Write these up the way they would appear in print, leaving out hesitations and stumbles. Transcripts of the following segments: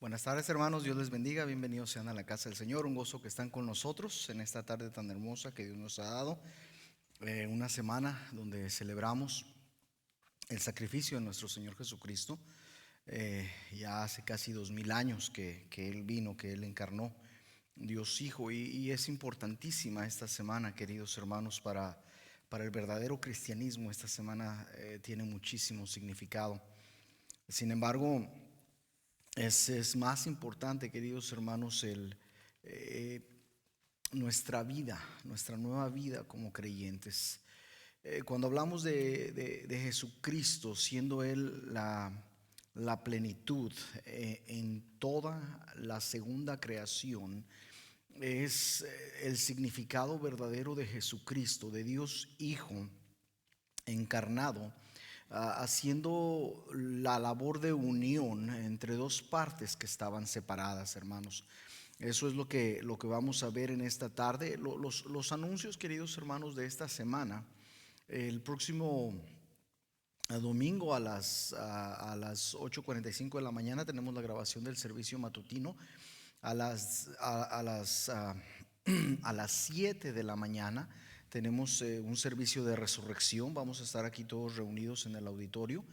Buenas tardes, hermanos, Dios les bendiga, bienvenidos sean a la casa del Señor. Un gozo que están con nosotros en esta tarde tan hermosa que Dios nos ha dado. Una semana donde celebramos el sacrificio de nuestro Señor Jesucristo. Ya hace casi 2000 años que Él vino, que Él encarnó, Dios Hijo, y es importantísima esta semana, queridos hermanos, para el verdadero cristianismo. Esta semana tiene muchísimo significado. Sin embargo, es más importante, queridos hermanos, eh, nuestra vida, nuestra nueva vida como creyentes. Cuando hablamos de Jesucristo, siendo Él la plenitud en toda la segunda creación, es el significado verdadero de Jesucristo, de Dios Hijo encarnado, haciendo la labor de unión entre dos partes que estaban separadas, hermanos. Eso es lo que vamos a ver en esta tarde. Los anuncios, queridos hermanos, de esta semana. El próximo domingo a las 8:45 de la mañana tenemos la grabación del servicio matutino. A las, a las, a las 7 de la mañana tenemos un servicio de resurrección. Vamos a estar aquí todos reunidos en el auditorio.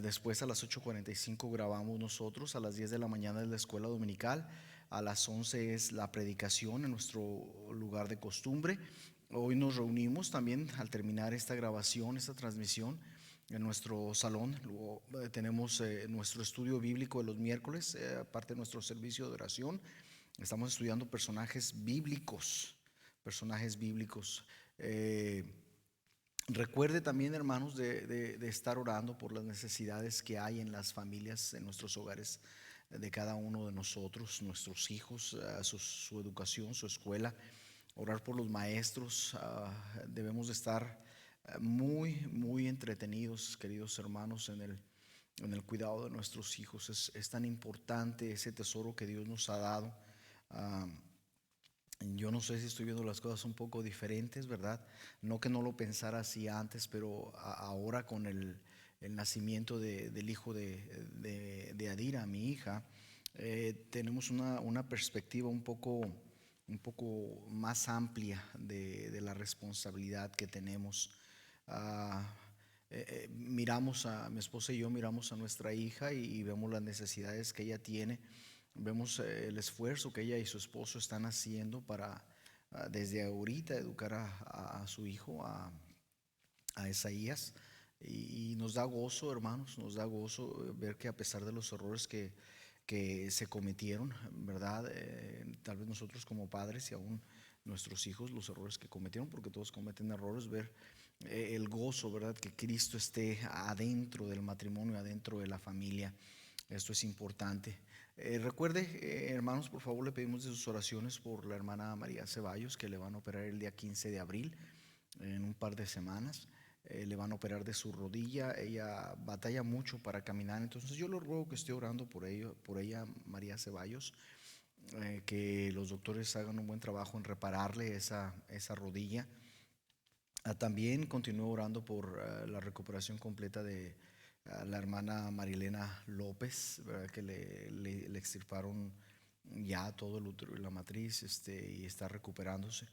Después a las 8:45 grabamos nosotros. A las 10 de la mañana es la escuela dominical. A las 11 es la predicación en nuestro lugar de costumbre. Hoy nos reunimos también al terminar esta grabación, esta transmisión, en nuestro salón. Luego tenemos nuestro estudio bíblico de los miércoles, aparte de nuestro servicio de oración. Estamos estudiando personajes bíblicos, personajes bíblicos. Recuerde también, hermanos, de estar orando por las necesidades que hay en las familias, en nuestros hogares, de cada uno de nosotros, nuestros hijos, su educación, su escuela. Orar por los maestros. Debemos de estar muy entretenidos, queridos hermanos, en el cuidado de nuestros hijos. Es tan importante ese tesoro que Dios nos ha dado. Ah, yo no sé si estoy viendo las cosas un poco diferentes, ¿verdad? No que no lo pensara así antes, pero ahora con el nacimiento del hijo de Adira, mi hija, tenemos una perspectiva un poco más amplia de la responsabilidad que tenemos. Ah, miramos a mi esposa y yo miramos a nuestra hija y vemos las necesidades que ella tiene. Vemos el esfuerzo que ella y su esposo están haciendo para desde ahorita educar a su hijo, a Isaías. Y nos da gozo, hermanos, nos da gozo ver que a pesar de los errores que se cometieron, ¿verdad? Tal vez nosotros como padres y aún nuestros hijos, los errores que cometieron, porque todos cometen errores, ver el gozo, ¿verdad? Que Cristo esté adentro del matrimonio, adentro de la familia. Esto es importante. Recuerde, hermanos, por favor, le pedimos de sus oraciones por la hermana María Ceballos, que le van a operar el día 15 de abril, en un par de semanas. Le van a operar de su rodilla. Ella batalla mucho para caminar, entonces yo le ruego que esté orando por ella, María Ceballos, que los doctores hagan un buen trabajo en repararle esa rodilla. También continúo orando por la recuperación completa de la hermana Marilena López, ¿verdad? Que le extirparon ya todo el útero y la matriz, y está recuperándose.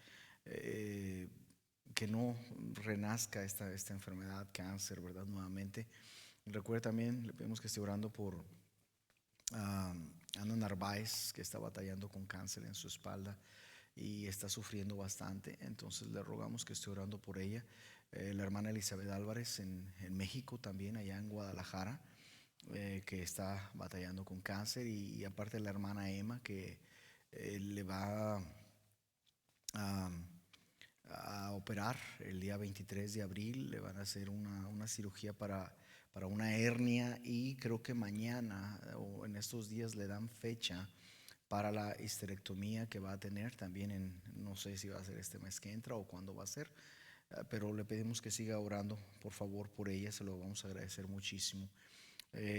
Eh, que no renazca esta enfermedad, cáncer, ¿verdad? Nuevamente. Recuerde también, le pedimos que esté orando por ah, Ana Narváez, que está batallando con cáncer en su espalda y está sufriendo bastante. Entonces le rogamos que esté orando por ella. La hermana Elizabeth Álvarez en México, también allá en Guadalajara, que está batallando con cáncer. Y aparte la hermana Emma, que le va a, a operar el día 23 de abril. Le van a hacer una cirugía para una hernia, y creo que mañana o en estos días le dan fecha para la histerectomía que va a tener también no sé si va a ser este mes que entra o cuándo va a ser. Pero le pedimos que siga orando, por favor, por ella, se lo vamos a agradecer muchísimo.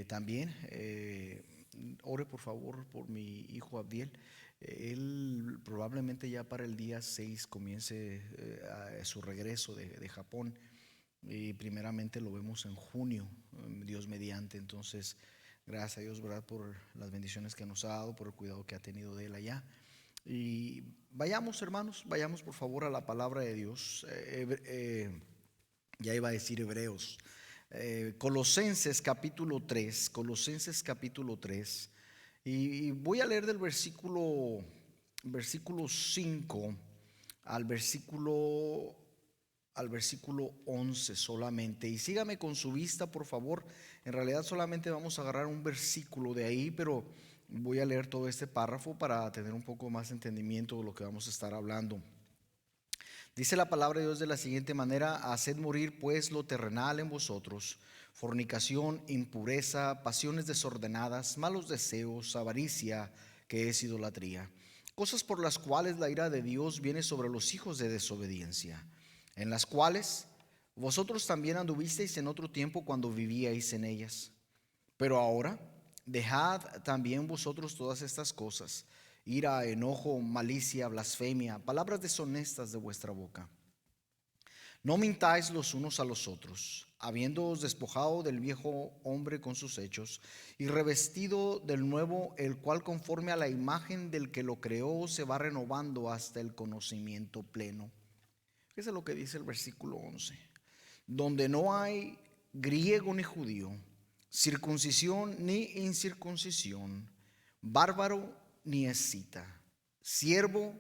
También ore por favor por mi hijo Abdiel. Él probablemente ya para el día 6 comience su regreso de Japón, y primeramente lo vemos en junio, Dios mediante. Entonces Gracias a Dios, ¿verdad? Por las bendiciones que nos ha dado, por el cuidado que ha tenido de él allá. Y vayamos, hermanos, vayamos por favor a la palabra de Dios. Ya iba a decir Hebreos. Colosenses capítulo 3, Colosenses capítulo 3. Y voy a leer del versículo 5 al versículo 11 solamente. Y sígame con su vista, por favor. En realidad solamente vamos a agarrar un versículo de ahí, pero voy a leer todo este párrafo para tener un poco más de entendimiento de lo que vamos a estar hablando. Dice la palabra de Dios de la siguiente manera: haced morir pues lo terrenal en vosotros: fornicación, impureza, pasiones desordenadas, malos deseos, avaricia, que es idolatría, cosas por las cuales la ira de Dios viene sobre los hijos de desobediencia, en las cuales vosotros también anduvisteis en otro tiempo cuando vivíais en ellas. Pero ahora dejad también vosotros todas estas cosas: ira, enojo, malicia, blasfemia, palabras deshonestas de vuestra boca. No mintáis los unos a los otros, habiéndoos despojado del viejo hombre con sus hechos, y revestido del nuevo, el cual conforme a la imagen del que lo creó se va renovando hasta el conocimiento pleno. Eso es lo que dice el versículo 11. Donde no hay griego ni judío, circuncisión ni incircuncisión, bárbaro ni escita, siervo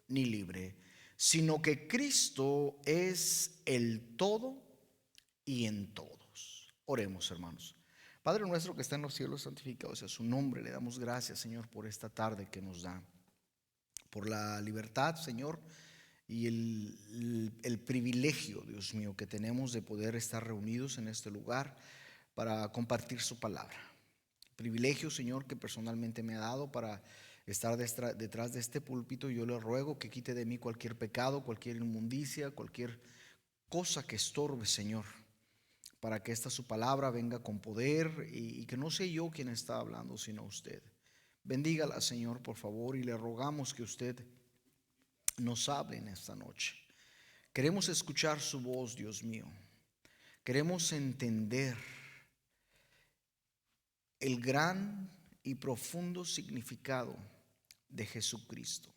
ni libre, sino que Cristo es el todo y en todos. Oremos, hermanos. Padre nuestro que está en los cielos, santificado sea su nombre. Le damos gracias, Señor, por esta tarde que nos da, por la libertad, Señor, y el privilegio, Dios mío, que tenemos de poder estar reunidos en este lugar para compartir su palabra. Privilegio, Señor, que personalmente me ha dado para estar detrás de este púlpito. Yo le ruego que quite de mí cualquier pecado, cualquier inmundicia, cualquier cosa que estorbe, Señor, para que esta su palabra venga con poder y que no sea yo quien está hablando, sino usted. Bendígala, Señor, por favor, y le rogamos que usted nos hable en esta noche. Queremos escuchar su voz, Dios mío. Queremos entender el gran y profundo significado de Jesucristo,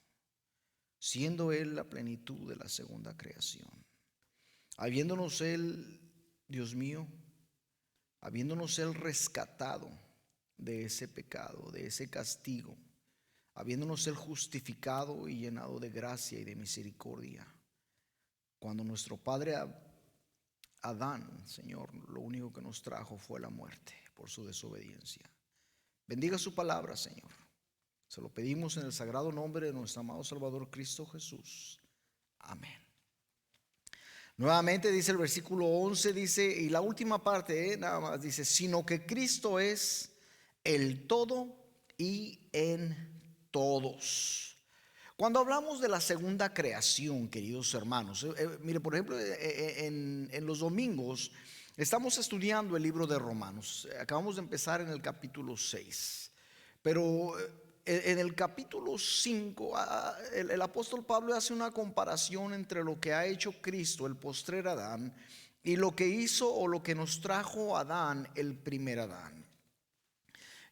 siendo Él la plenitud de la segunda creación. Habiéndonos Él, Dios mío, habiéndonos Él rescatado de ese pecado, de ese castigo, habiéndonos Él justificado y llenado de gracia y de misericordia. Cuando nuestro padre Adán, Señor, lo único que nos trajo fue la muerte por su desobediencia. Bendiga su palabra, Señor. Se lo pedimos en el sagrado nombre de nuestro amado Salvador Cristo Jesús. Amén. Nuevamente dice el versículo 11, dice, y la última parte, nada más dice, sino que Cristo es el todo y en todos. Cuando hablamos de la segunda creación, queridos hermanos, mire, por ejemplo, en los domingos estamos estudiando el libro de Romanos. Acabamos de empezar en el capítulo 6, pero en el capítulo 5 el apóstol Pablo hace una comparación entre lo que ha hecho Cristo, el postrer Adán, y lo que hizo o lo que nos trajo Adán, el primer Adán.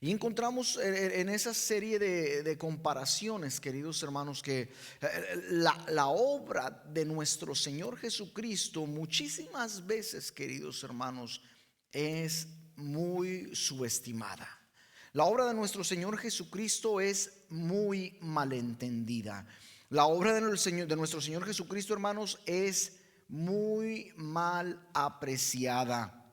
Y encontramos en esa serie de comparaciones, queridos hermanos, que la obra de nuestro Señor Jesucristo muchísimas veces, queridos hermanos, es muy subestimada. La obra de nuestro Señor Jesucristo es muy malentendida. La obra de nuestro Señor Jesucristo, hermanos, es muy mal apreciada.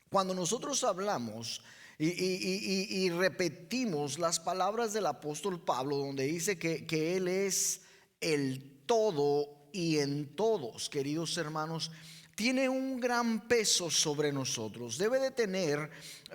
Cuando nosotros hablamos y repetimos las palabras del apóstol Pablo, donde dice que Él es el todo y en todos, queridos hermanos, tiene un gran peso sobre nosotros. Debe de tener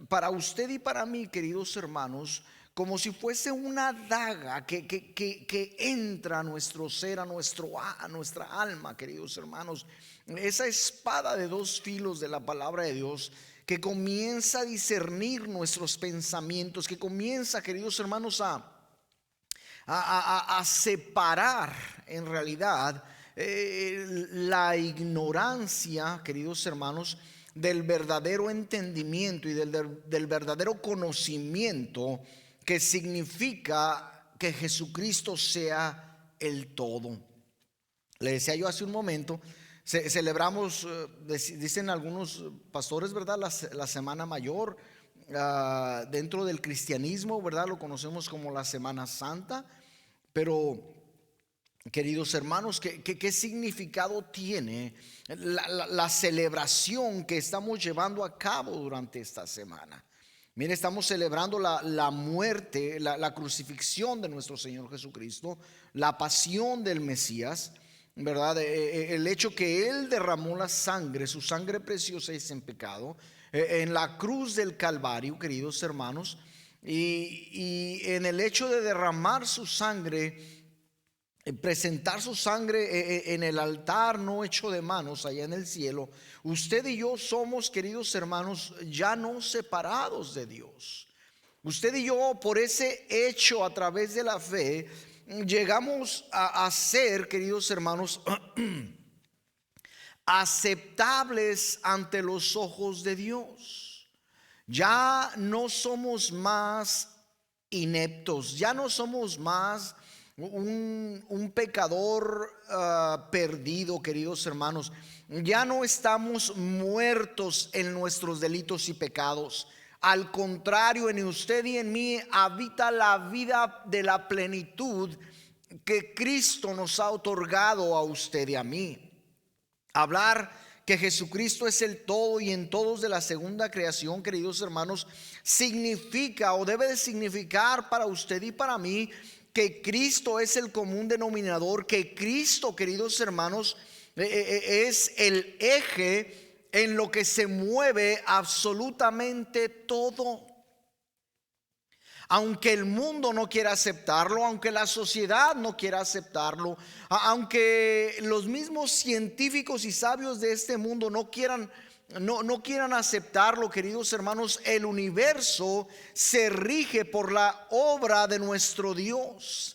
para usted y para mí, queridos hermanos, como si fuese una daga que entra a nuestro ser, a nuestra alma, queridos hermanos. Esa espada de dos filos de la palabra de Dios, que comienza a discernir nuestros pensamientos, que comienza, queridos hermanos, a separar en realidad la ignorancia, queridos hermanos, del verdadero entendimiento y del verdadero conocimiento que significa que Jesucristo sea el todo. Le decía yo hace un momento, celebramos, dicen algunos pastores, ¿verdad? La Semana Mayor, dentro del cristianismo, ¿verdad? Lo conocemos como la Semana Santa, pero queridos hermanos, ¿qué significado tiene la celebración que estamos llevando a cabo durante esta semana? Mire, estamos celebrando la muerte, la crucifixión de nuestro Señor Jesucristo, la pasión del Mesías, ¿verdad? El hecho que Él derramó la sangre, su sangre preciosa y sin pecado, en la cruz del Calvario, queridos hermanos, y en el hecho de derramar su sangre, presentar su sangre en el altar no hecho de manos allá en el cielo, usted y yo somos, queridos hermanos, ya no separados de Dios. Usted y yo, por ese hecho, a través de la fe, llegamos a ser, queridos hermanos, aceptables ante los ojos de Dios. Ya no somos más ineptos, ya no somos más un pecador perdido, queridos hermanos. Ya no estamos muertos en nuestros delitos y pecados. Al contrario, en usted y en mí habita la vida de la plenitud que Cristo nos ha otorgado a usted y a mí. Hablar que Jesucristo es el todo y en todos de la segunda creación, queridos hermanos, significa o debe de significar para usted y para mí que Cristo es el común denominador, que Cristo, queridos hermanos, es el eje en lo que se mueve absolutamente todo. Aunque el mundo no quiera aceptarlo, aunque la sociedad no quiera aceptarlo, aunque los mismos científicos y sabios de este mundo no quieran aceptarlo, queridos hermanos, el universo se rige por la obra de nuestro Dios.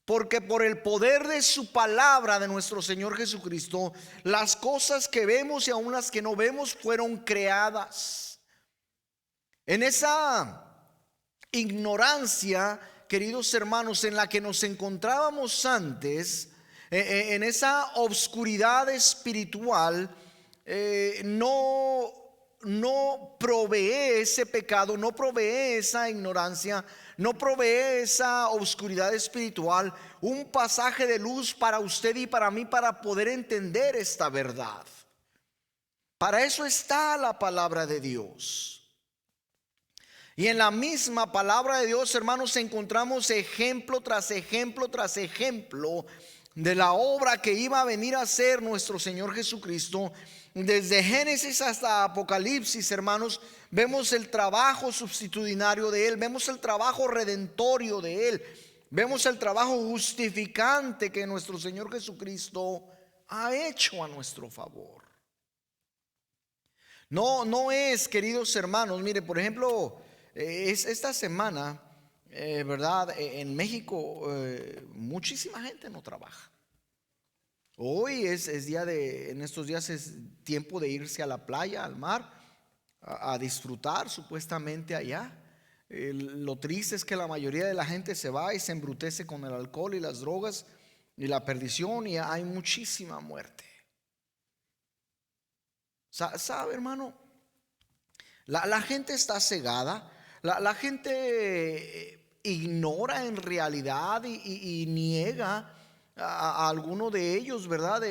Porque por el poder de su palabra, de nuestro Señor Jesucristo, las cosas que vemos y aún las que no vemos fueron creadas. En esa ignorancia, queridos hermanos, en la que nos encontrábamos antes, en esa obscuridad espiritual, no provee ese pecado, no provee esa ignorancia, no provee esa obscuridad espiritual un pasaje de luz para usted y para mí, para poder entender esta verdad. Para eso está la palabra de Dios. Y en la misma palabra de Dios, hermanos, encontramos ejemplo tras ejemplo tras ejemplo de la obra que iba a venir a hacer nuestro Señor Jesucristo. Desde Génesis hasta Apocalipsis, hermanos, vemos el trabajo sustitucionario de Él, vemos el trabajo redentorio de Él, vemos el trabajo justificante que nuestro Señor Jesucristo ha hecho a nuestro favor. No es, queridos hermanos, mire, por ejemplo, esta semana, ¿verdad? En México muchísima gente no trabaja. Hoy es día en estos días es tiempo de irse a la playa, al mar, a disfrutar supuestamente allá. Lo triste es que la mayoría de la gente se va y se embrutece con el alcohol y las drogas y la perdición, y hay muchísima muerte. ¿Sabe, hermano? La gente está cegada. La gente ignora en realidad y niega a alguno de ellos, ¿verdad?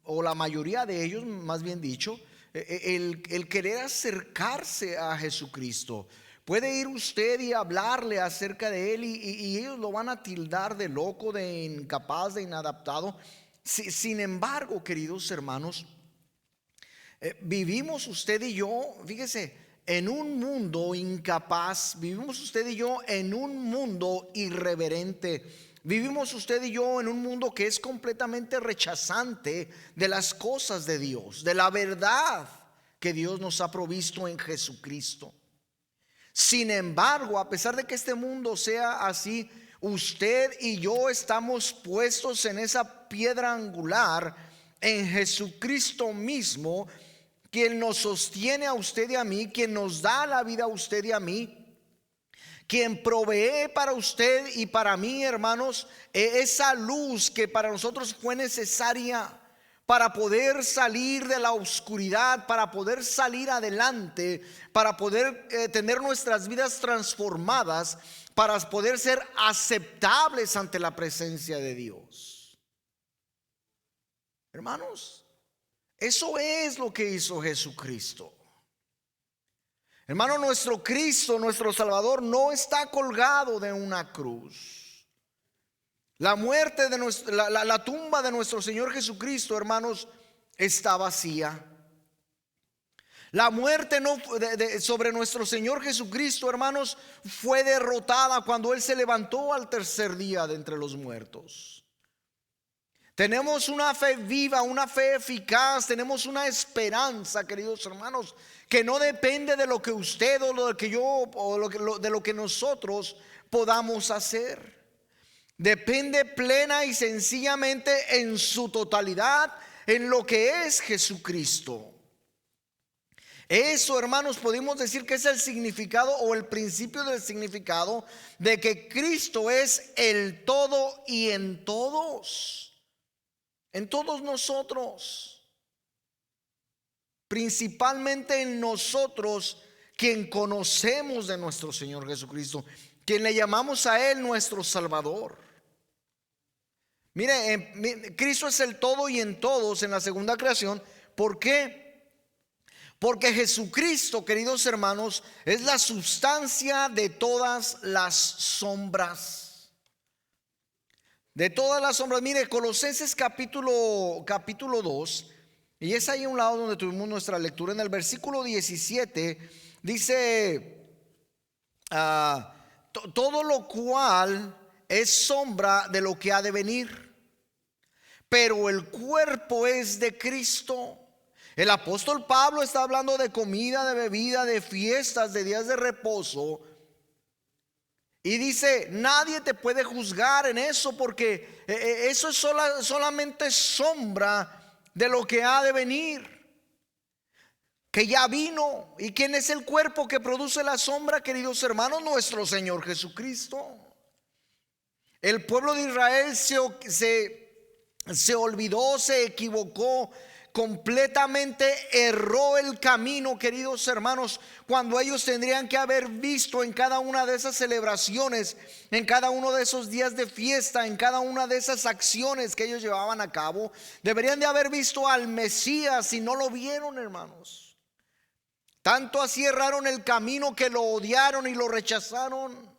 O la mayoría de ellos, más bien dicho, el querer acercarse a Jesucristo. Puede ir usted y hablarle acerca de Él y ellos lo van a tildar de loco, de incapaz, de inadaptado. Sin embargo, queridos hermanos, vivimos usted y yo, fíjese, en un mundo incapaz. Vivimos usted y yo en un mundo irreverente. Vivimos usted y yo en un mundo que es completamente rechazante de las cosas de Dios, de la verdad que Dios nos ha provisto en Jesucristo. Sin embargo, a pesar de que este mundo sea así, usted y yo estamos puestos en esa piedra angular, en Jesucristo mismo, quien nos sostiene a usted y a mí, quien nos da la vida a usted y a mí, quien provee para usted y para mí, hermanos, esa luz que para nosotros fue necesaria para poder salir de la oscuridad, para poder salir adelante, para poder tener nuestras vidas transformadas, para poder ser aceptables ante la presencia de Dios. Hermanos, eso es lo que hizo Jesucristo. Hermano, nuestro Cristo, nuestro Salvador, no está colgado de una cruz. La muerte de la tumba de nuestro Señor Jesucristo, hermanos, está vacía. La muerte sobre nuestro Señor Jesucristo, hermanos, fue derrotada cuando Él se levantó al tercer día de entre los muertos. Tenemos una fe viva, una fe eficaz, tenemos una esperanza, queridos hermanos, que no depende de lo que usted o lo que yo o de lo que nosotros podamos hacer. Depende plena y sencillamente en su totalidad en lo que es Jesucristo. Eso, hermanos, podemos decir que es el significado o el principio del significado de que Cristo es el todo y en todos nosotros, principalmente en nosotros, quien conocemos de nuestro Señor Jesucristo, quien le llamamos a Él nuestro Salvador. Mire, Cristo es el todo y en todos en la segunda creación. ¿Por qué? Porque Jesucristo, queridos hermanos, es la sustancia de todas las sombras. De todas las sombras. Mire, Colosenses capítulo 2, y es ahí a un lado donde tuvimos nuestra lectura. En el versículo 17 dice: todo lo cual es sombra de lo que ha de venir, pero el cuerpo es de Cristo. El apóstol Pablo está hablando de comida, de bebida, de fiestas, de días de reposo. Y dice: nadie te puede juzgar en eso, porque eso es solamente sombra de lo que ha de venir, que ya vino. ¿Y quién es el cuerpo que produce la sombra, queridos hermanos? Nuestro Señor Jesucristo. El pueblo de Israel se olvidó, se equivocó, completamente erró el camino, queridos hermanos, cuando ellos tendrían que haber visto en cada una de esas celebraciones, en cada uno de esos días de fiesta, en cada una de esas acciones que ellos llevaban a cabo, deberían de haber visto al Mesías, y no lo vieron, hermanos. Tanto así erraron el camino que lo odiaron y lo rechazaron.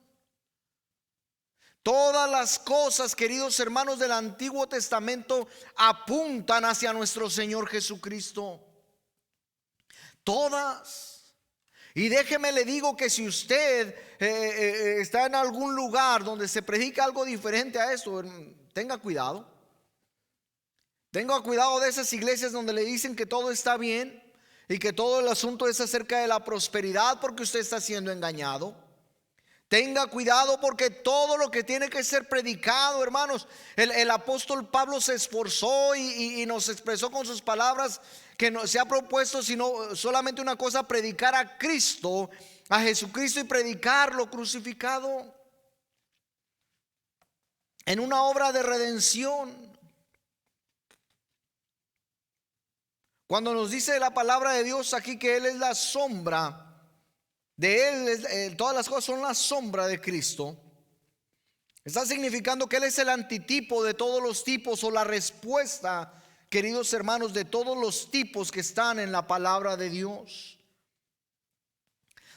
Todas las cosas, queridos hermanos, del Antiguo Testamento apuntan hacia nuestro Señor Jesucristo. Todas. Y déjeme le digo que si usted está en algún lugar donde se predica algo diferente a esto, tenga cuidado. Tenga cuidado de esas iglesias donde le dicen que todo está bien y que todo el asunto es acerca de la prosperidad, porque usted está siendo engañado. Tenga cuidado, porque todo lo que tiene que ser predicado, hermanos, el apóstol Pablo se esforzó y nos expresó con sus palabras que no se ha propuesto sino solamente una cosa: predicar a Cristo, a Jesucristo, y predicarlo crucificado en una obra de redención. Cuando nos dice la palabra de Dios aquí que Él es la sombra de Él, todas las cosas son la sombra de Cristo, está significando que Él es el antitipo de todos los tipos, o la respuesta, queridos hermanos, de todos los tipos que están en la palabra de Dios,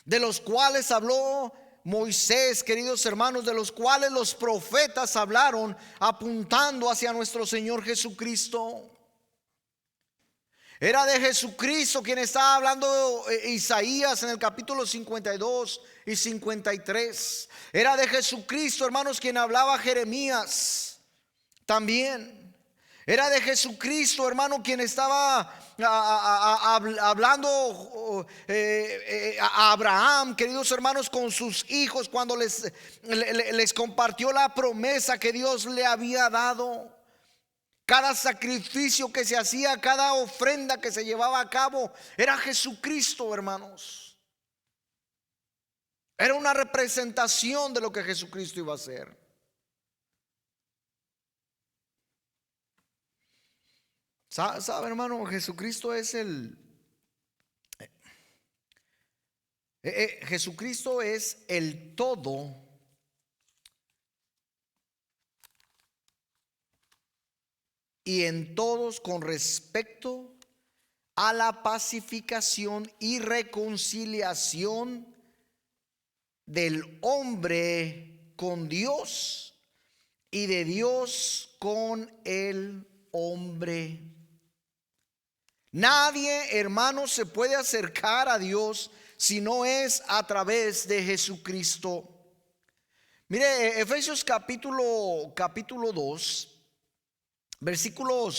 de los cuales habló Moisés, queridos hermanos, de los cuales los profetas hablaron, apuntando hacia nuestro Señor Jesucristo. Era de Jesucristo quien estaba hablando Isaías en el capítulo 52 y 53. Era de Jesucristo, hermanos, quien hablaba Jeremías también. Era de Jesucristo, hermano, quien estaba hablando a Abraham, queridos hermanos, con sus hijos, cuando les compartió la promesa que Dios le había dado. Cada sacrificio que se hacía, cada ofrenda que se llevaba a cabo, era Jesucristo, hermanos. Era una representación de lo que Jesucristo iba a hacer. ¿Sabe, hermano? Jesucristo es Jesucristo es el todo y en todos con respecto a la pacificación y reconciliación del hombre con Dios y de Dios con el hombre. Nadie, hermano, se puede acercar a Dios si no es a través de Jesucristo. Mire, Efesios capítulo 2, versículo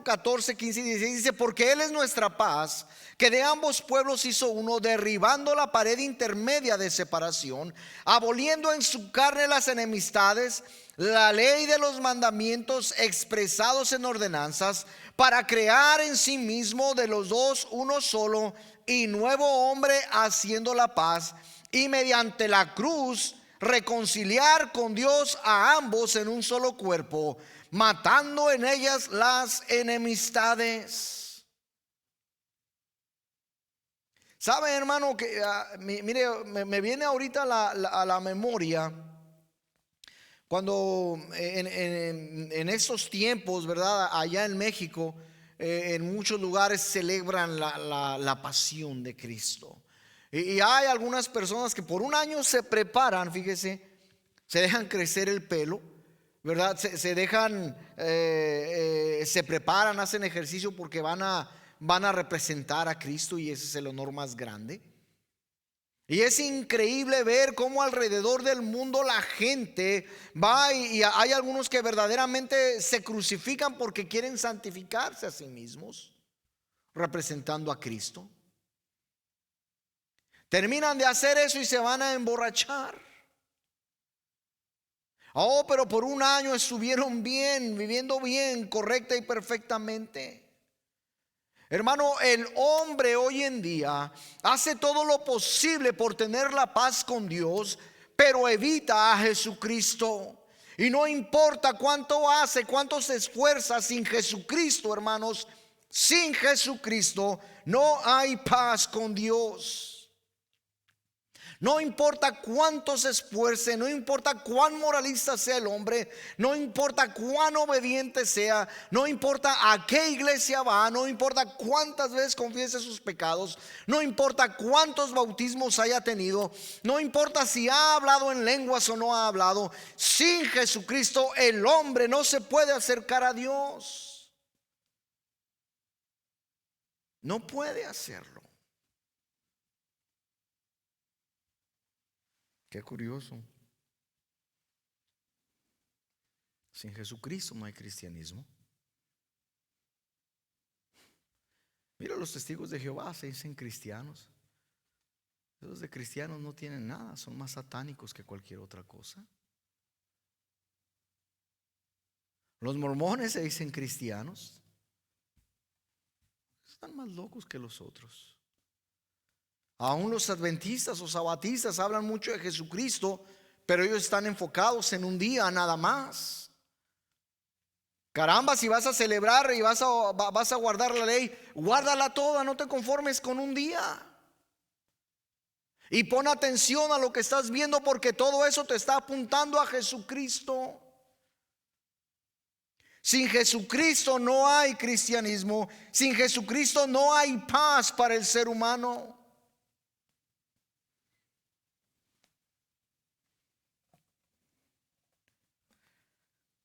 14, 15 y 16 dice: porque Él es nuestra paz, que de ambos pueblos hizo uno, derribando la pared intermedia de separación, aboliendo en su carne las enemistades, la ley de los mandamientos expresados en ordenanzas, para crear en sí mismo de los dos uno solo y nuevo hombre, haciendo la paz, y mediante la cruz reconciliar con Dios a ambos en un solo cuerpo, matando en ellas las enemistades. ¿Sabe, hermano? Que mire, me viene ahorita a la memoria cuando en estos tiempos, ¿verdad? Allá en México, en muchos lugares celebran la pasión de Cristo. Y hay algunas personas que por un año se preparan, fíjese, se dejan crecer el pelo, ¿verdad? Se dejan, se preparan, hacen ejercicio porque van a representar a Cristo, y ese es el honor más grande. Y es increíble ver cómo alrededor del mundo la gente va, y hay algunos que verdaderamente se crucifican porque quieren santificarse a sí mismos, representando a Cristo. Terminan de hacer eso y se van a emborrachar. Oh, pero por un año estuvieron bien, viviendo bien, correcta y perfectamente. Hermano, el hombre hoy en día hace todo lo posible por tener la paz con Dios, pero evita a Jesucristo. Y no importa cuánto hace, cuánto se esfuerza, sin Jesucristo, hermanos, sin Jesucristo no hay paz con Dios. No importa cuánto se esfuerce, no importa cuán moralista sea el hombre, no importa cuán obediente sea, no importa a qué iglesia va, no importa cuántas veces confiese sus pecados, no importa cuántos bautismos haya tenido, no importa si ha hablado en lenguas o no ha hablado, sin Jesucristo el hombre no se puede acercar a Dios. No puede hacerlo. Qué curioso. Sin Jesucristo no hay cristianismo. Mira, los testigos de Jehová se dicen cristianos. Los de cristianos no tienen nada, son más satánicos que cualquier otra cosa. Los mormones se dicen cristianos, están más locos que los otros. Aún los adventistas o sabatistas hablan mucho de Jesucristo, pero ellos están enfocados en un día nada más. Caramba, si vas a celebrar y vas a guardar la ley, guárdala toda, no te conformes con un día. Y pon atención a lo que estás viendo, porque todo eso te está apuntando a Jesucristo. Sin Jesucristo no hay cristianismo. Sin Jesucristo no hay paz para el ser humano.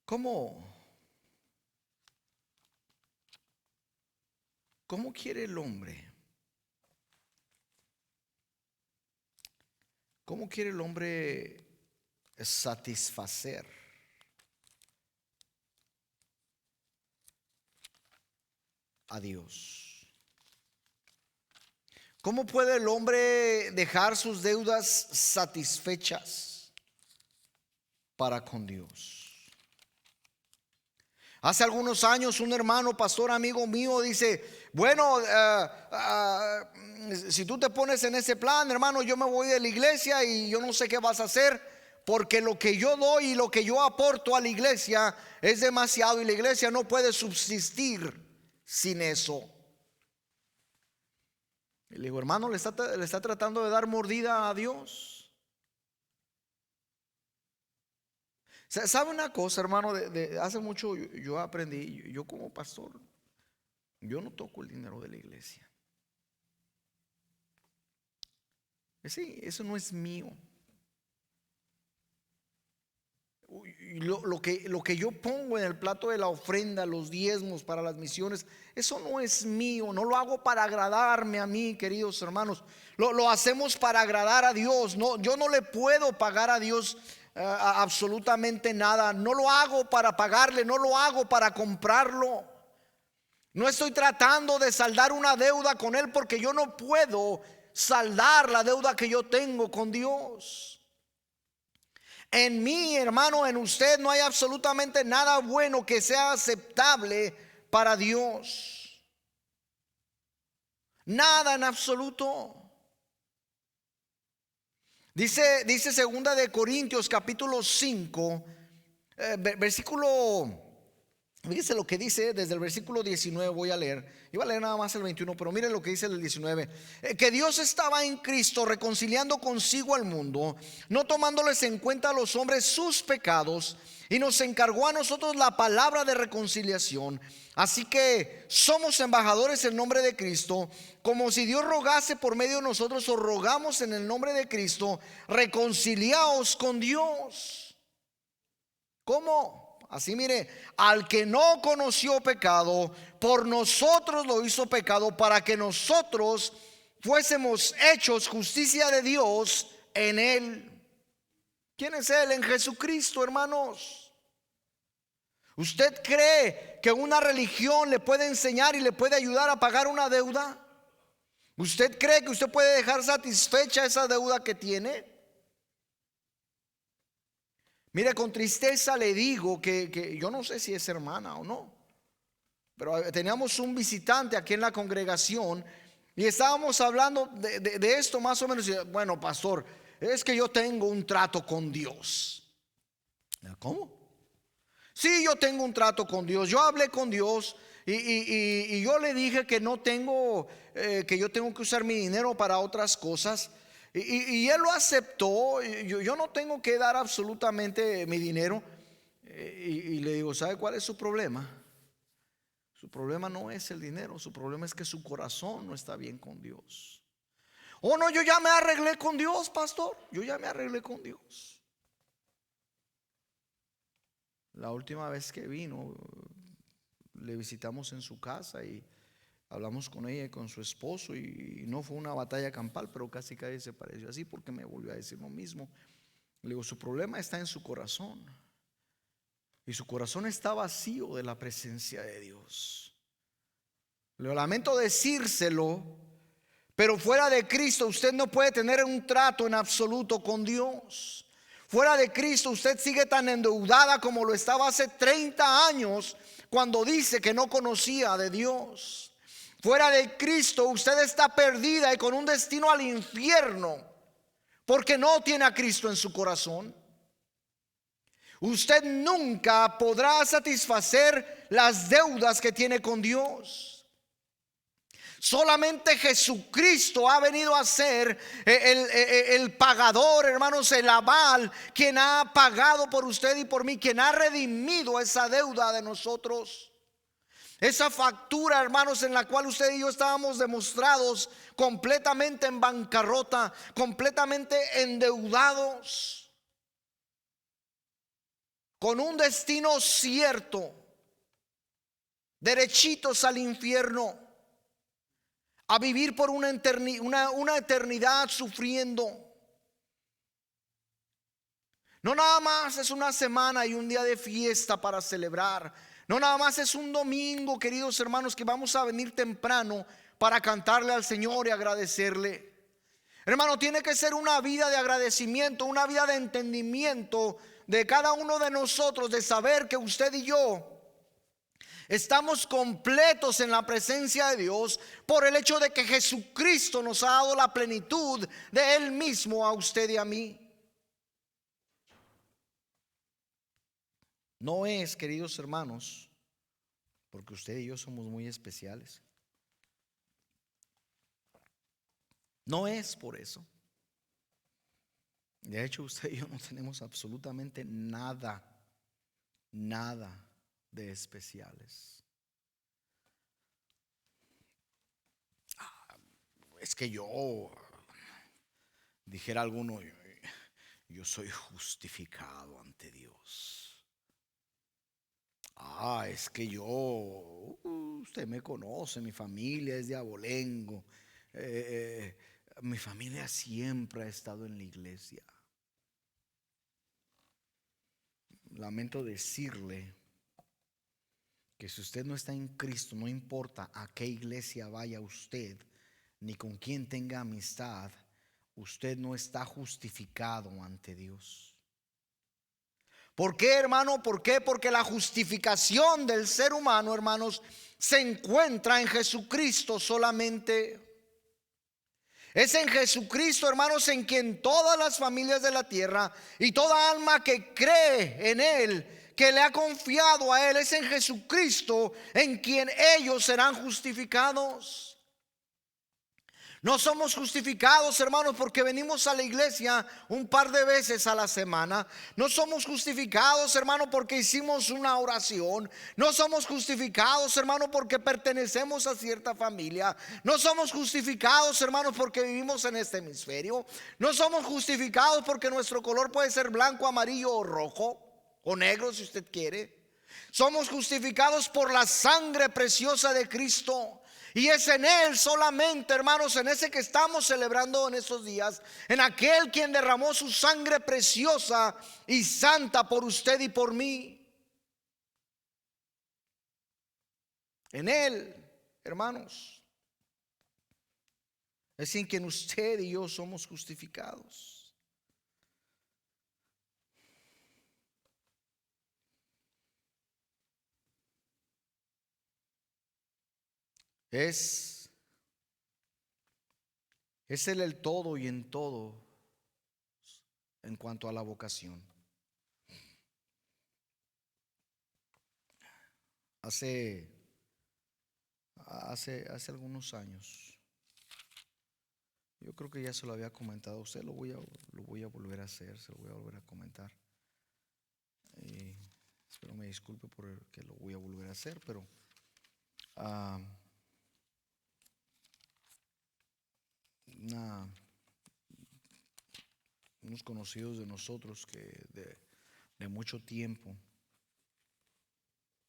¿Cómo quiere el hombre? ¿Cómo quiere el hombre satisfacer a Dios? ¿Cómo puede el hombre dejar sus deudas satisfechas para con Dios? Hace algunos años un hermano pastor amigo mío dice, bueno, si tú te pones en ese plan, hermano, yo me voy de la iglesia y yo no sé qué vas a hacer, porque lo que yo doy y lo que yo aporto a la iglesia es demasiado y la iglesia no puede subsistir sin eso. Y le digo, hermano, le está tratando de dar mordida a Dios. ¿Sabe una cosa, hermano? Hace mucho yo aprendí, yo como pastor, yo no toco el dinero de la iglesia. Sí, eso no es mío. Lo que yo pongo en el plato de la ofrenda, los diezmos para las misiones, eso no es mío. No lo hago para agradarme a mí, queridos hermanos. Lo hacemos para agradar a Dios. No, yo no le puedo pagar a Dios absolutamente nada. No lo hago para pagarle, no lo hago para comprarlo. No estoy tratando de saldar una deuda con Él, porque yo no puedo saldar la deuda que yo tengo con Dios. En mí, hermano, en usted no hay absolutamente nada bueno que sea aceptable para Dios. Nada en absoluto. Dice segunda de Corintios capítulo 5, versículo, fíjese lo que dice desde el versículo 19. Voy a leer, iba a leer nada más el 21, pero miren lo que dice el 19. Que Dios estaba en Cristo reconciliando consigo al mundo, no tomándoles en cuenta a los hombres sus pecados, y nos encargó a nosotros la palabra de reconciliación. Así que somos embajadores en nombre de Cristo, como si Dios rogase por medio de nosotros. Os rogamos en el nombre de Cristo, reconciliaos con Dios. ¿Cómo? Así, mire, al que no conoció pecado, por nosotros lo hizo pecado, para que nosotros fuésemos hechos justicia de Dios en Él. ¿Quién es Él? En Jesucristo, hermanos. ¿Usted cree que una religión le puede enseñar y le puede ayudar a pagar una deuda? ¿Usted cree que usted puede dejar satisfecha esa deuda que tiene? Mire, con tristeza le digo que yo no sé si es hermana o no, pero teníamos un visitante aquí en la congregación y estábamos hablando de esto más o menos. Bueno, pastor, es que yo tengo un trato con Dios. ¿Cómo? Sí, yo tengo un trato con Dios. Yo hablé con Dios y yo le dije que no tengo, que yo tengo que usar mi dinero para otras cosas. Y él lo aceptó. Yo no tengo que dar absolutamente mi dinero. Y le digo, ¿sabe cuál es su problema? Su problema no es el dinero, su problema es que su corazón no está bien con Dios. Oh, no, yo ya me arreglé con Dios, pastor. Yo ya me arreglé con Dios. La última vez que vino, le visitamos en su casa y hablamos con ella y con su esposo, y no fue una batalla campal, pero casi se pareció así, porque me volvió a decir lo mismo. Le digo, su problema está en su corazón, y su corazón está vacío de la presencia de Dios. Le lamento decírselo, pero fuera de Cristo usted no puede tener un trato en absoluto con Dios. Fuera de Cristo usted sigue tan endeudada como lo estaba hace 30 años, cuando dice que no conocía de Dios. Fuera de Cristo usted está perdida y con un destino al infierno, porque no tiene a Cristo en su corazón. Usted nunca podrá satisfacer las deudas que tiene con Dios. Solamente Jesucristo ha venido a ser el pagador, hermanos, el aval, quien ha pagado por usted y por mí, quien ha redimido esa deuda de nosotros. Esa factura, hermanos, en la cual usted y yo estábamos demostrados completamente en bancarrota, completamente endeudados, con un destino cierto, derechitos al infierno, a vivir por una eternidad sufriendo. No nada más es una semana y un día de fiesta para celebrar. No nada más es un domingo, queridos hermanos, que vamos a venir temprano para cantarle al Señor y agradecerle. Hermano, tiene que ser una vida de agradecimiento, una vida de entendimiento de cada uno de nosotros, de saber que usted y yo Estamos completos en la presencia de Dios por el hecho de que Jesucristo nos ha dado la plenitud de Él mismo a usted y a mí. No es, queridos hermanos, porque usted y yo somos muy especiales. No es por eso. De hecho, usted y yo no tenemos absolutamente nada de especiales. Es que yo, dijera alguno, yo soy justificado ante Dios. Es que yo, usted me conoce, mi familia es de abolengo. Mi familia siempre ha estado en la iglesia. Lamento decirle que si usted no está en Cristo, no importa a qué iglesia vaya usted, ni con quién tenga amistad, usted no está justificado ante Dios. ¿Por qué, hermano? ¿Por qué? Porque la justificación del ser humano, hermanos, se encuentra en Jesucristo solamente. Es en Jesucristo, hermanos, en quien todas las familias de la tierra y toda alma que cree en Él, que le ha confiado a Él, es en Jesucristo en quien ellos serán justificados. No somos justificados, hermanos, porque venimos a la iglesia un par de veces a la semana. No somos justificados, hermano, porque hicimos una oración. No somos justificados, hermano, porque pertenecemos a cierta familia. No somos justificados, hermanos, porque vivimos en este hemisferio. No somos justificados porque nuestro color puede ser blanco, amarillo o rojo, o negro si usted quiere. Somos justificados por la sangre preciosa de Cristo. Y es en Él solamente, hermanos, en ese que estamos celebrando en estos días, en aquel quien derramó su sangre preciosa y santa por usted y por mí. En Él, hermanos, es en quien usted y yo somos justificados. Es Él el todo y en todo en cuanto a la vocación. Hace algunos años, yo creo que ya se lo había comentado a usted, lo voy a volver a hacer, se lo voy a volver a comentar. Y espero me disculpe por el que lo voy a volver a hacer, pero unos conocidos de nosotros que de mucho tiempo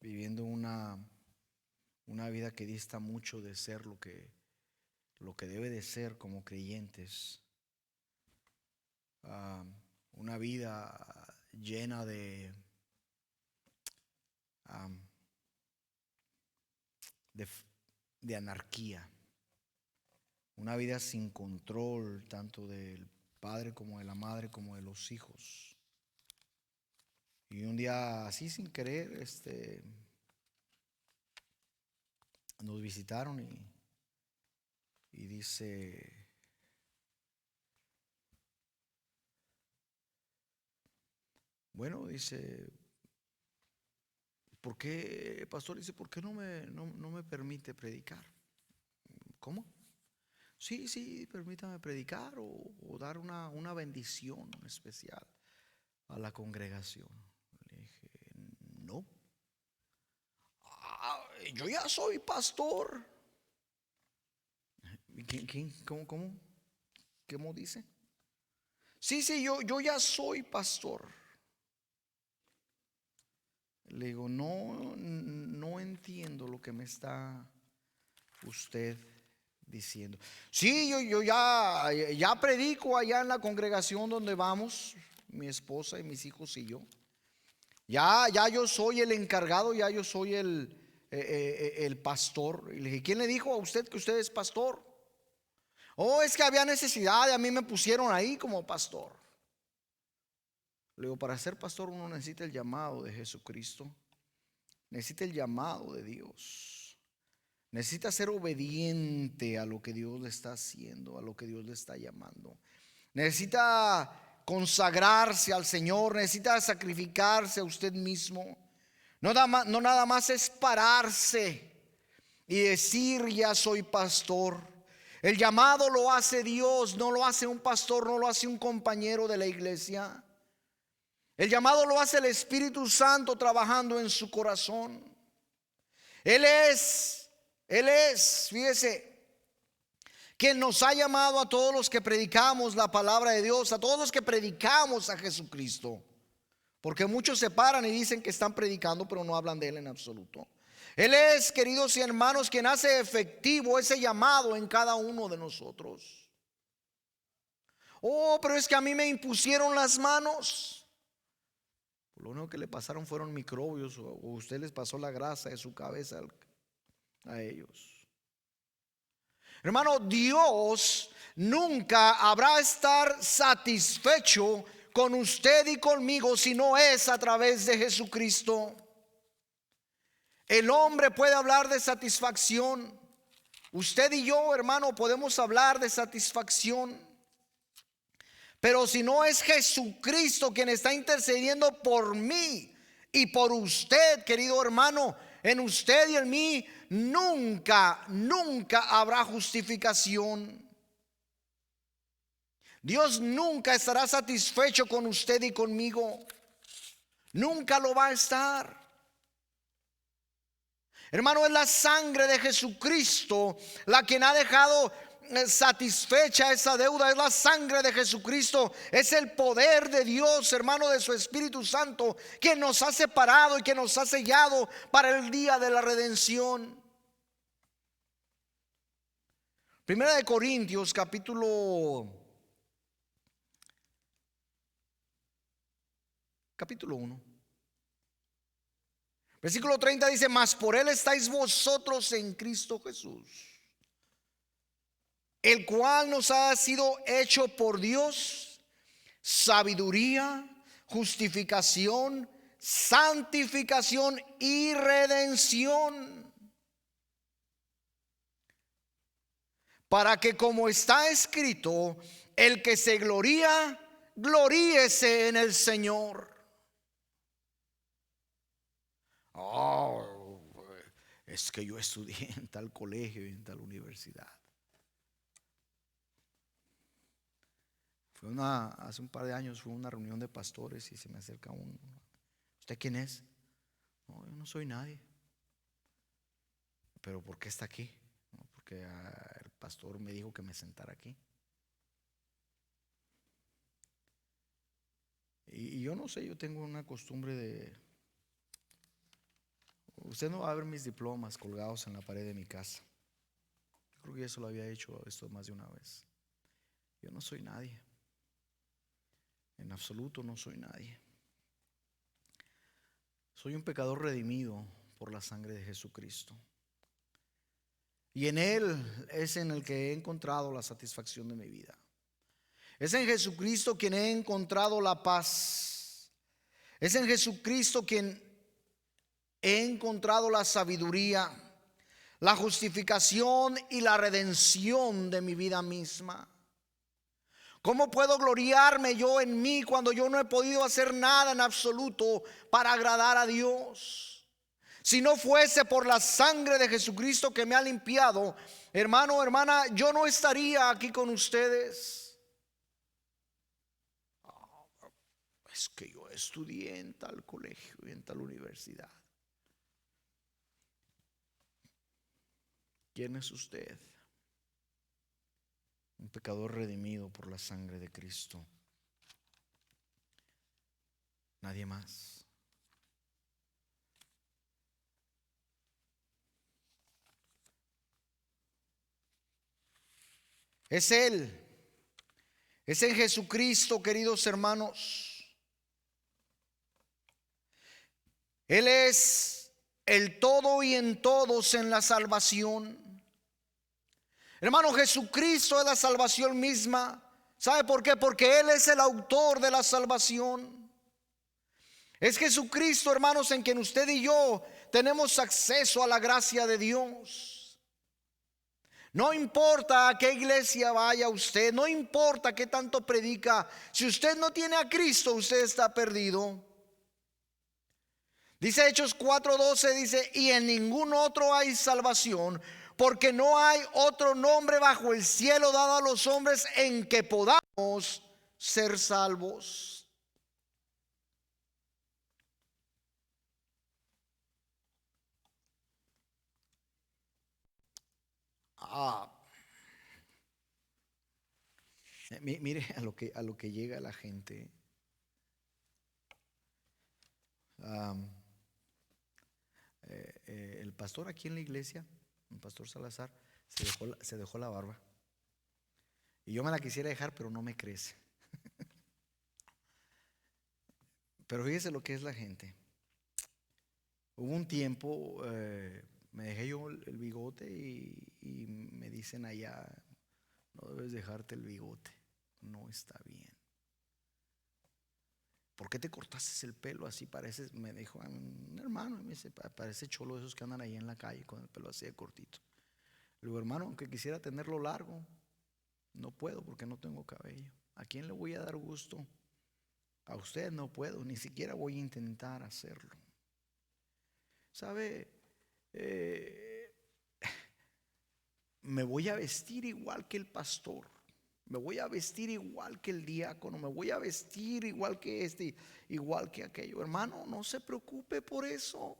viviendo una vida que dista mucho de ser lo que debe de ser como creyentes, una vida llena de anarquía, una vida sin control tanto del padre como de la madre como de los hijos. Y un día así sin querer nos visitaron y dice, bueno, dice, ¿por qué, pastor? Dice, ¿por qué no me permite predicar? ¿Cómo? Sí, permítame predicar o dar una bendición especial a la congregación. Le dije, no. Yo ya soy pastor. ¿Cómo? ¿Cómo dice? Sí, yo ya soy pastor. Le digo, no entiendo lo que me está usted diciendo. Sí, yo ya predico allá en la congregación donde vamos, mi esposa y mis hijos y yo. Ya yo soy el encargado, ya yo soy el pastor. Y le dije, ¿quién le dijo a usted que usted es pastor? Es que había necesidad y a mí me pusieron ahí como pastor. Le digo, para ser pastor uno necesita el llamado de Jesucristo. necesita el llamado de Dios. Necesita ser obediente a lo que Dios le está haciendo, a lo que Dios le está llamando. Necesita consagrarse al Señor, necesita sacrificarse a usted mismo. No nada más es pararse y decir ya soy pastor. El llamado lo hace Dios, no lo hace un pastor, no lo hace un compañero de la iglesia. El llamado lo hace el Espíritu Santo trabajando en su corazón. Él es, fíjese, quien nos ha llamado a todos los que predicamos la palabra de Dios, a todos los que predicamos a Jesucristo. Porque muchos se paran y dicen que están predicando, pero no hablan de Él en absoluto. Él es, queridos y hermanos, quien hace efectivo ese llamado en cada uno de nosotros. Oh, pero es que a mí me impusieron las manos. Lo único que le pasaron fueron microbios, o usted les pasó la grasa de su cabeza a ellos. Hermano, Dios nunca habrá estar satisfecho con usted y conmigo si no es a través de Jesucristo. El hombre puede hablar de satisfacción. Usted y yo, hermano, podemos hablar de satisfacción. Pero si no es Jesucristo quien está intercediendo por mí y por usted, querido hermano, en usted y en mí, nunca habrá justificación. Dios nunca estará satisfecho con usted y conmigo. Nunca lo va a estar. Hermano, es la sangre de Jesucristo la quien ha dejado satisfecha esa deuda. Es la sangre de Jesucristo, es el poder de Dios, hermano, de su Espíritu Santo, que nos ha separado y que nos ha sellado para el día de la redención. Primera de Corintios capítulo 1, versículo 30 dice: mas por Él estáis vosotros en Cristo Jesús, el cual nos ha sido hecho por Dios sabiduría, justificación, santificación y redención, para que, como está escrito, el que se gloría, gloríese en el Señor. Oh, es que yo estudié en tal colegio y en tal universidad. Hace un par de años fue una reunión de pastores y se me acerca uno. ¿Usted quién es? No, yo no soy nadie. ¿Pero por qué está aquí? No, porque el pastor me dijo que me sentara aquí. Y yo no sé, yo tengo una costumbre de... Usted no va a ver mis diplomas colgados en la pared de mi casa. Yo creo que eso lo había hecho esto más de una vez. Yo no soy nadie. En absoluto no soy nadie. Soy un pecador redimido por la sangre de Jesucristo. Y en Él es en el que he encontrado la satisfacción de mi vida. Es en Jesucristo quien he encontrado la paz. Es en Jesucristo quien he encontrado la sabiduría, la justificación y la redención de mi vida misma. ¿Cómo puedo gloriarme yo en mí cuando yo no he podido hacer nada en absoluto para agradar a Dios? Si no fuese por la sangre de Jesucristo que me ha limpiado, hermano, hermana, yo no estaría aquí con ustedes. Es que yo estudié en tal colegio y en tal universidad. ¿Quién es usted? Un pecador redimido por la sangre de Cristo. Nadie más. Es Él. Es en Jesucristo, queridos hermanos. Él es el todo y en todos en la salvación. Hermano, Jesucristo es la salvación misma. ¿Sabe por qué? Porque Él es el autor de la salvación. Es Jesucristo, hermanos, en quien usted y yo tenemos acceso a la gracia de Dios. No importa a qué iglesia vaya usted, no importa qué tanto predica, si usted no tiene a Cristo, usted está perdido. Dice Hechos 4:12, dice: y en ningún otro hay salvación, porque no hay otro nombre bajo el cielo dado a los hombres en que podamos ser salvos. Mire a lo que llega la gente. El pastor aquí en la iglesia, el pastor Salazar, se dejó la barba. Y yo me la quisiera dejar, pero no me crece. Pero fíjese lo que es la gente. Hubo un tiempo, me dejé yo el bigote y me dicen allá: no debes dejarte el bigote, no está bien. ¿Por qué te cortaste el pelo así? Pareces, me dijo un hermano, me dice: parece cholo de esos que andan ahí en la calle con el pelo así de cortito. Le digo: hermano, aunque quisiera tenerlo largo, no puedo porque no tengo cabello. ¿A quién le voy a dar gusto? A usted no puedo, ni siquiera voy a intentar hacerlo. ¿Sabe? Me voy a vestir igual que el pastor, me voy a vestir igual que el diácono, me voy a vestir igual que este, igual que aquello. Hermano, no se preocupe por eso.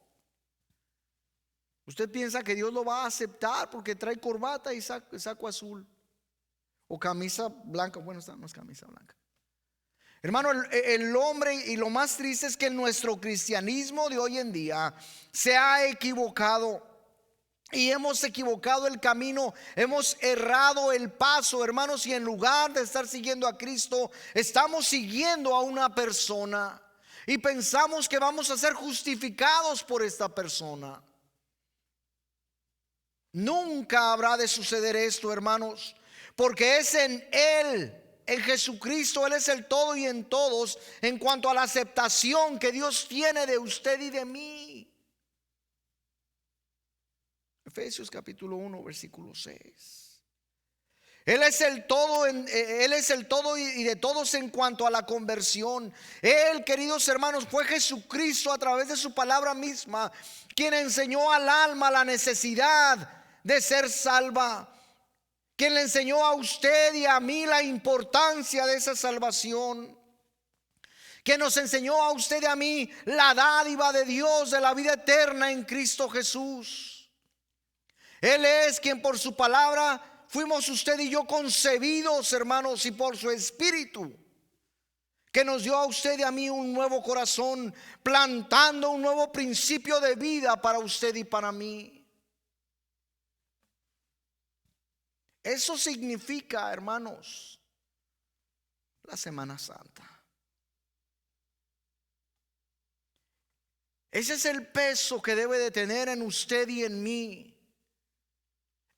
Usted piensa que Dios lo va a aceptar porque trae corbata y saco azul o camisa blanca. Bueno, esta no es camisa blanca. Hermano, el hombre, y lo más triste es que nuestro cristianismo de hoy en día se ha equivocado. Y hemos equivocado el camino, hemos errado el paso, hermanos. Y en lugar de estar siguiendo a Cristo, estamos siguiendo a una persona y pensamos que vamos a ser justificados por esta persona. Nunca habrá de suceder esto, hermanos, porque es en Él, en Jesucristo. Él es el todo y en todos en cuanto a la aceptación que Dios tiene de usted y de mí. Efesios capítulo 1 versículo 6. Él es el todo, Él es el todo y de todos en cuanto a la conversión. Él, queridos hermanos, fue Jesucristo a través de su palabra misma quien enseñó al alma la necesidad de ser salva, quien le enseñó a usted y a mí la importancia de esa salvación, que nos enseñó a usted y a mí la dádiva de Dios de la vida eterna en Cristo Jesús. Él es quien por su palabra fuimos usted y yo concebidos, hermanos, y por su espíritu que nos dio a usted y a mí un nuevo corazón, plantando un nuevo principio de vida para usted y para mí. Eso significa, hermanos, la Semana Santa. Ese es el peso que debe de tener en usted y en mí.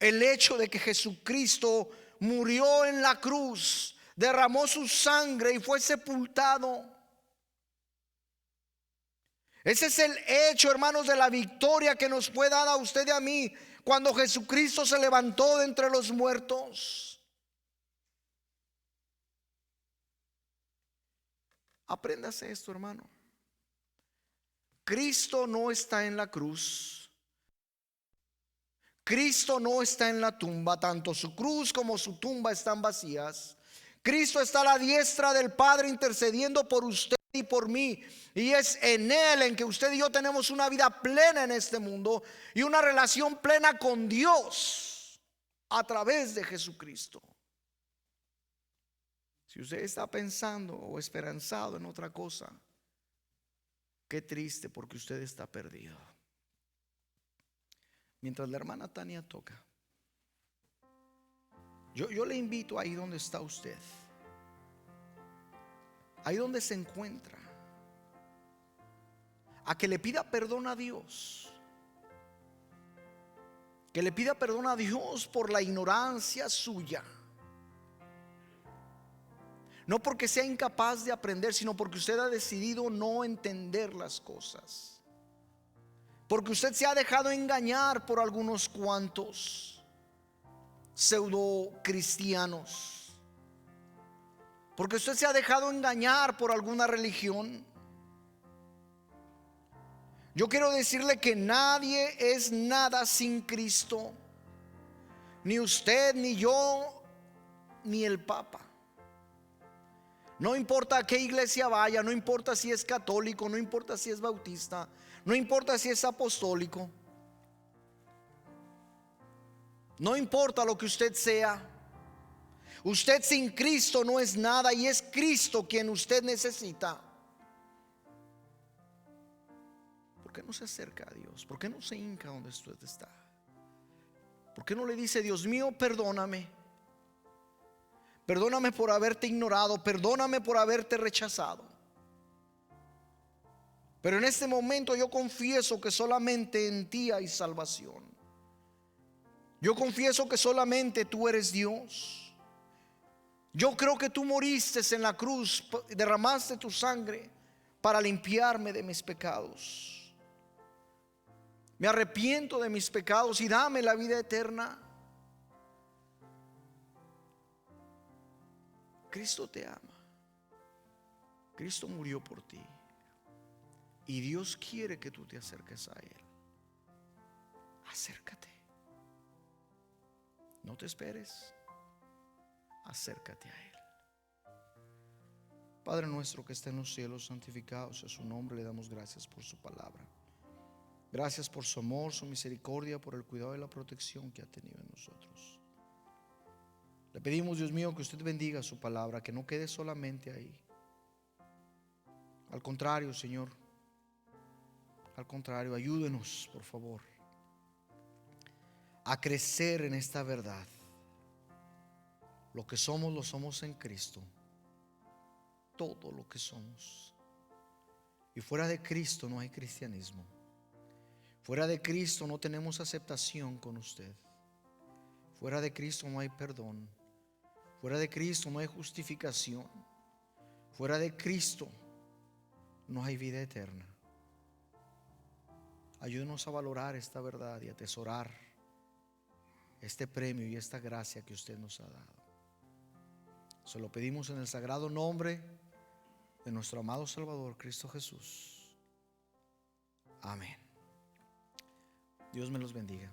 El hecho de que Jesucristo murió en la cruz, derramó su sangre y fue sepultado. Ese es el hecho, hermanos, de la victoria que nos fue dada a usted y a mí cuando Jesucristo se levantó de entre los muertos. Apréndase esto, hermano. Cristo no está en la cruz. Cristo no está en la tumba. Tanto su cruz como su tumba están vacías. Cristo está a la diestra del Padre intercediendo por usted y por mí. Y es en Él en que usted y yo tenemos una vida plena en este mundo y una relación plena con Dios a través de Jesucristo. Si usted está pensando o esperanzado en otra cosa, qué triste, porque usted está perdido. Mientras la hermana Tania toca, yo le invito ahí donde está usted, ahí donde se encuentra, a que le pida perdón a Dios, que le pida perdón a Dios por la ignorancia suya. No porque sea incapaz de aprender, sino porque usted ha decidido no entender las cosas. Porque usted se ha dejado engañar por algunos cuantos pseudo cristianos. Porque usted se ha dejado engañar por alguna religión. Yo quiero decirle que nadie es nada sin Cristo. Ni usted, ni yo, ni el Papa. No importa a qué iglesia vaya, no importa si es católico, no importa si es bautista, no importa si es apostólico, no importa lo que usted sea. Usted sin Cristo no es nada y es Cristo quien usted necesita. ¿Por qué no se acerca a Dios? ¿Por qué no se hinca donde usted está? ¿Por qué no le dice: Dios mío, perdóname? Perdóname por haberte ignorado, perdóname por haberte rechazado. Pero en este momento yo confieso que solamente en ti hay salvación. Yo confieso que solamente tú eres Dios. Yo creo que tú moriste en la cruz, derramaste tu sangre para limpiarme de mis pecados. Me arrepiento de mis pecados y dame la vida eterna. Cristo te ama. Cristo murió por ti. Y Dios quiere que tú te acerques a Él. Acércate. No te esperes. Acércate a Él. Padre nuestro que está en los cielos, santificado sea su nombre. Le damos gracias por su palabra. Gracias por su amor, su misericordia, por el cuidado y la protección que ha tenido en nosotros. Le pedimos, Dios mío, que usted bendiga su palabra, que no quede solamente ahí. Al contrario, Señor, al contrario, ayúdenos, por favor, a crecer en esta verdad. Lo que somos, lo somos en Cristo. Todo lo que somos. Y fuera de Cristo no hay cristianismo. Fuera de Cristo no tenemos aceptación con usted. Fuera de Cristo no hay perdón. Fuera de Cristo no hay justificación. Fuera de Cristo no hay vida eterna. Ayúdenos a valorar esta verdad y a atesorar este premio y esta gracia que usted nos ha dado. Se lo pedimos en el sagrado nombre de nuestro amado Salvador, Cristo Jesús. Amén. Dios me los bendiga.